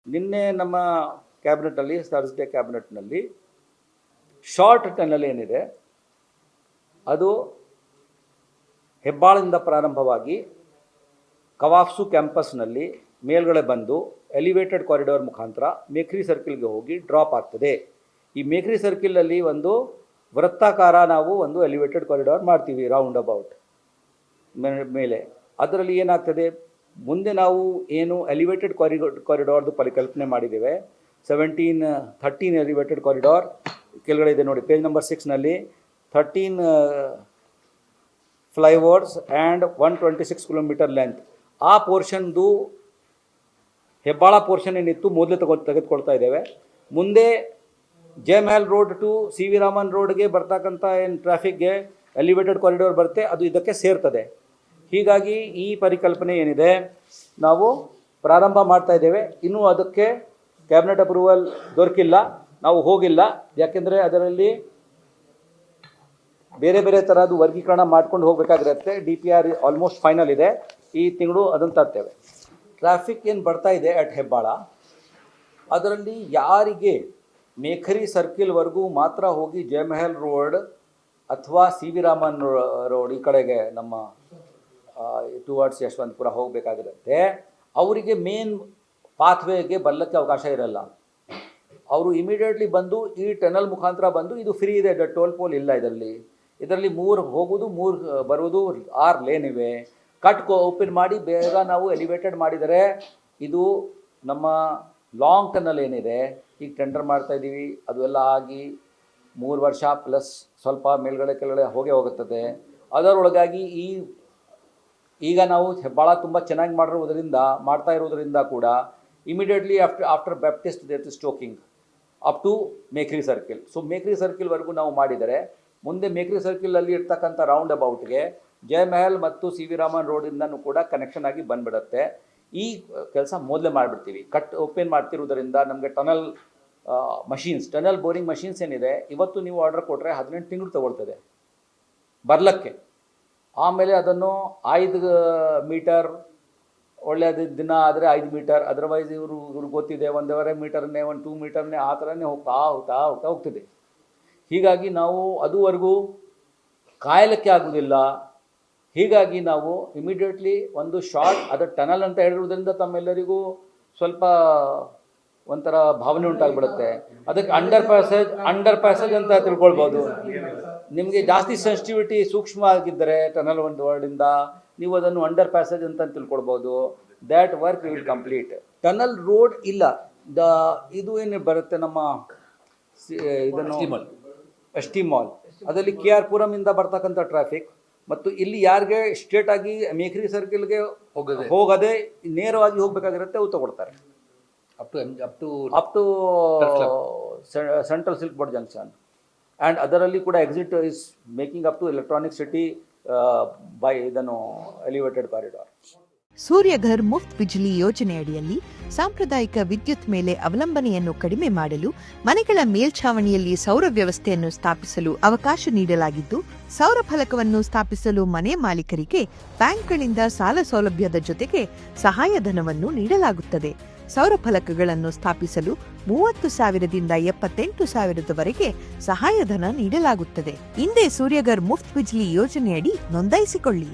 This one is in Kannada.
ನಿನ್ನೆ ನಮ್ಮ ಕ್ಯಾಬಿನೆಟಲ್ಲಿ ಥರ್ಸ್ಡೇ ಕ್ಯಾಬಿನೆಟ್ನಲ್ಲಿ ಶಾರ್ಟ್ ಟನಲ್ ಏನಿದೆ ಅದು ಹೆಬ್ಬಾಳದಿಂದ ಪ್ರಾರಂಭವಾಗಿ ಕವಾಫ್ಸು ಕ್ಯಾಂಪಸ್ನಲ್ಲಿ ಮೇಲ್ಗಡೆ ಬಂದು ಎಲಿವೇಟೆಡ್ ಕಾರಿಡಾರ್ ಮುಖಾಂತರ ಮೇಕ್ರಿ ಸರ್ಕಲ್ಗೆ ಹೋಗಿ ಡ್ರಾಪ್ ಆಗ್ತದೆ. ಈ ಮೇಕ್ರಿ ಸರ್ಕಲಲ್ಲಿ ಒಂದು ವೃತ್ತಾಕಾರ ನಾವು ಒಂದು ಎಲಿವೇಟೆಡ್ ಕಾರಿಡಾರ್ ಮಾಡ್ತೀವಿ ರೌಂಡ್ ಅಬೌಟ್ ಮೇಲೆ. ಅದರಲ್ಲಿ ಏನಾಗ್ತದೆ, ಮುಂದೆ ನಾವು ಏನು ಎಲಿವೇಟೆಡ್ ಕಾರಿಡಾರ್ದು ಪರಿಕಲ್ಪನೆ ಮಾಡಿದ್ದೇವೆ, 13 ಎಲಿವೇಟೆಡ್ ಕಾರಿಡಾರ್ ಕೆಳಗಡೆ ಇದೆ ನೋಡಿ, ಪೇಜ್ ನಂಬರ್ 6ನಲ್ಲಿ 13 ಫ್ಲೈಓವರ್ಸ್ ಆ್ಯಂಡ್ 126 ಕಿಲೋಮೀಟರ್ ಲೆಂತ್. ಆ ಪೋರ್ಷನ್ದು ಹೆಬ್ಬಾಳ ಪೋರ್ಷನ್ ಏನಿತ್ತು ಮೊದಲೇ ತೆಗೆದುಕೊಳ್ತಾ ಇದ್ದೇವೆ. ಮುಂದೆ Jayamahal road to C V Raman ರೋಡ್ಗೆ ಬರ್ತಕ್ಕಂಥ ಏನು ಟ್ರಾಫಿಕ್ಗೆ ಎಲಿವೇಟೆಡ್ ಕಾರಿಡಾರ್ ಬರುತ್ತೆ, ಅದು ಇದಕ್ಕೆ ಸೇರ್ತದೆ. ಹೀಗಾಗಿ ಈ ಪರಿಕಲ್ಪನೆ ಏನಿದೆ ನಾವು ಪ್ರಾರಂಭ ಮಾಡ್ತಾ ಇದ್ದೇವೆ. ಇನ್ನೂ ಅದಕ್ಕೆ ಕ್ಯಾಬಿನೆಟ್ ಅಪ್ರೂವಲ್ ದೊರಕಿಲ್ಲ, ನಾವು ಹೋಗಿಲ್ಲ. ಯಾಕೆಂದರೆ ಅದರಲ್ಲಿ ಬೇರೆ ಬೇರೆ ಥರದ್ದು ವರ್ಗೀಕರಣ ಮಾಡ್ಕೊಂಡು ಹೋಗಬೇಕಾಗಿರುತ್ತೆ. DPR ಆಲ್ಮೋಸ್ಟ್ ಫೈನಲ್ ಇದೆ, ಈ ತಿಂಗಳು ಅದನ್ನು ತರ್ತೇವೆ. ಟ್ರಾಫಿಕ್ ಏನು ಬರ್ತಾ ಇದೆ ಅಟ್ ಹೆಬ್ಬಾಳ, ಅದರಲ್ಲಿ ಯಾರಿಗೆ ಮೇಖರಿ ಸರ್ಕಿಲ್ವರೆಗೂ ಮಾತ್ರ ಹೋಗಿ ಜಯಮಹಲ್ ರೋಡ್ ಅಥವಾ ಸಿ ವಿ ರಾಮನ್ ರೋಡ್ ಈ ಕಡೆಗೆ ನಮ್ಮ ಟುವರ್ಡ್ಸ್ ಯಶವಂತಪುರ ಹೋಗಬೇಕಾಗಿರುತ್ತೆ, ಅವರಿಗೆ ಮೇನ್ ಪಾತ್ವೇಗೆ ಬರಲಿಕ್ಕೆ ಅವಕಾಶ ಇರಲ್ಲ. ಅವರು ಇಮಿಡಿಯೇಟ್ಲಿ ಬಂದು ಈ ಟನಲ್ ಮುಖಾಂತರ ಬಂದು, ಇದು ಫ್ರೀ ಇದೆ, ಟೋಲ್ ಪೋಲ್ ಇಲ್ಲ ಇದರಲ್ಲಿ 3 ಹೋಗೋದು 3 ಬರೋದು 6 ಲೇನ್ ಇವೆ. ಓಪನ್ ಮಾಡಿ ಬೇಗ ನಾವು ಎಲಿವೇಟೆಡ್ ಮಾಡಿದರೆ ಇದು ನಮ್ಮ ಲಾಂಗ್ ಟನಲ್ ಏನಿದೆ ಈಗ ಟೆಂಡರ್ ಮಾಡ್ತಾ ಇದ್ದೀವಿ, ಅದು ಎಲ್ಲ ಆಗಿ 3 ವರ್ಷ ಪ್ಲಸ್ ಸ್ವಲ್ಪ ಮೇಲ್ಗಡೆ ಕೆಳಗಡೆ ಹೋಗುತ್ತದೆ. ಅದರೊಳಗಾಗಿ ಈಗ ನಾವು ಹೆಬ್ಬಾಳ ತುಂಬ ಚೆನ್ನಾಗಿ ಮಾಡ್ತಾ ಇರೋದರಿಂದ ಕೂಡ immediately after Baptist there is stocking up to Mekhri circle. So Mekhri ಸರ್ಕಿಲ್ವರೆಗೂ ನಾವು ಮಾಡಿದರೆ ಮುಂದೆ ಮೇಕ್ರಿ ಸರ್ಕಿಲಲ್ಲಿ ಇರ್ತಕ್ಕಂಥ ರೌಂಡ್ ಅಬೌಟ್ಗೆ ಜಯಮಹಲ್ ಮತ್ತು ಸಿ ವಿ ರಾಮನ್ ರೋಡಿಂದನೂ ಕೂಡ ಕನೆಕ್ಷನ್ ಆಗಿ ಬಂದ್ಬಿಡುತ್ತೆ. ಈ ಕೆಲಸ ಮೊದಲೇ ಮಾಡಿಬಿಡ್ತೀವಿ. ಓಪನ್ ಮಾಡ್ತಿರೋದರಿಂದ ನಮಗೆ ಟನಲ್ ಬೋರಿಂಗ್ ಮಷೀನ್ಸ್ ಏನಿದೆ, ಇವತ್ತು ನೀವು ಆರ್ಡರ್ ಕೊಟ್ಟರೆ 18 ತಿಂಗಳು ತಗೊಳ್ತದೆ ಬರಲಿಕ್ಕೆ. ಆಮೇಲೆ ಅದನ್ನು 5 ಮೀಟರ್ ಒಳ್ಳೆಯದು ದಿನ ಆದರೆ 5 ಮೀಟರ್, ಅದರ್ವೈಸ್ ಇವ್ರಿಗೆ ಗೊತ್ತಿದೆ 1.5 ಮೀಟರ್ನೇ 2 ಮೀಟರ್ನೇ ಆ ಥರನೇ ಹೋಗ್ತಿದೆ. ಹೀಗಾಗಿ ನಾವು ಅದುವರೆಗೂ ಕಾಯಲಿಕ್ಕೆ ಆಗೋದಿಲ್ಲ. ಹೀಗಾಗಿ ನಾವು ಇಮಿಡಿಯೇಟ್ಲಿ ಒಂದು ಶಾರ್ಟ್, ಅದು ಟನಲ್ ಅಂತ ಹೇಳಿರೋದ್ರಿಂದ ತಮ್ಮೆಲ್ಲರಿಗೂ ಸ್ವಲ್ಪ ಒಂಥರ ಭಾವನೆ ಉಂಟಾಗ್ಬಿಡುತ್ತೆ. ಅದಕ್ಕೆ ಅಂಡರ್ ಪ್ಯಾಸೇಜ್ ಅಂತ ತಿಳ್ಕೊಳ್ಬೋದು. ನಿಮಗೆ ಜಾಸ್ತಿ ಸೆನ್ಸಿಟಿವಿಟಿ ಸೂಕ್ಷ್ಮ ಆಗಿದ್ದರೆ ಟನಲ್ ಒಂದು ವರ್ಡಿಂದ ನೀವು ಅದನ್ನು ಅಂಡರ್ ಪ್ಯಾಸೇಜ್ ಅಂತ ತಿಳ್ಕೊಳ್ಬೋದು. That work will complete. Tunnel road ಇಲ್ಲ, ಇದು ಏನು ಬರುತ್ತೆ ನಮ್ಮ ಇದನ್ನು ಎಸ್ ಟಿ ಮಾಲ್, ಅದರಲ್ಲಿ KR ಪುರಮಿಂದ ಬರ್ತಕ್ಕಂಥ ಟ್ರಾಫಿಕ್ ಮತ್ತು ಇಲ್ಲಿ ಯಾರಿಗೆ ಸ್ಟ್ರೇಟ್ ಆಗಿ ಮೇಕ್ರಿ ಸರ್ಕಿಲ್ಗೆ ಹೋಗದೆ ನೇರವಾಗಿ ಹೋಗಬೇಕಾಗಿರುತ್ತೆ, ಅವು ತಗೊಳ್ತಾರೆ up to central silk board junction. And ಅದರಲ್ಲಿ ಕೂಡ exit is making up to electronic city by ಇದನ್ನು ಎಲಿವೇಟೆಡ್ ಕಾರಿಡಾರ್. ಸೂರ್ಯಘರ್ ಮುಫ್ತ್ ಬಿಜ್ಲಿ ಯೋಜನೆಯಡಿಯಲ್ಲಿ ಸಾಂಪ್ರದಾಯಿಕ ವಿದ್ಯುತ್ ಮೇಲೆ ಅವಲಂಬನೆಯನ್ನು ಕಡಿಮೆ ಮಾಡಲು ಮನೆಗಳ ಮೇಲ್ಛಾವಣಿಯಲ್ಲಿ ಸೌರ ವ್ಯವಸ್ಥೆಯನ್ನು ಸ್ಥಾಪಿಸಲು ಅವಕಾಶ ನೀಡಲಾಗಿದ್ದು, ಸೌರ ಫಲಕವನ್ನು ಸ್ಥಾಪಿಸಲು ಮನೆ ಮಾಲೀಕರಿಗೆ ಬ್ಯಾಂಕ್ಗಳಿಂದ ಸಾಲ ಸೌಲಭ್ಯದ ಜೊತೆಗೆ ಸಹಾಯಧನವನ್ನು ನೀಡಲಾಗುತ್ತದೆ. ಸೌರ ಫಲಕಗಳನ್ನು ಸ್ಥಾಪಿಸಲು 30,000ದಿಂದ 78,000ದವರೆಗೆ ಸಹಾಯಧನ ನೀಡಲಾಗುತ್ತದೆ. ಹಿಂದೆ ಸೂರ್ಯಘರ್ ಮುಫ್ತ್ ಬಿಜ್ಲಿ ಯೋಜನೆಯಡಿ ನೋಂದಾಯಿಸಿಕೊಳ್ಳಿ.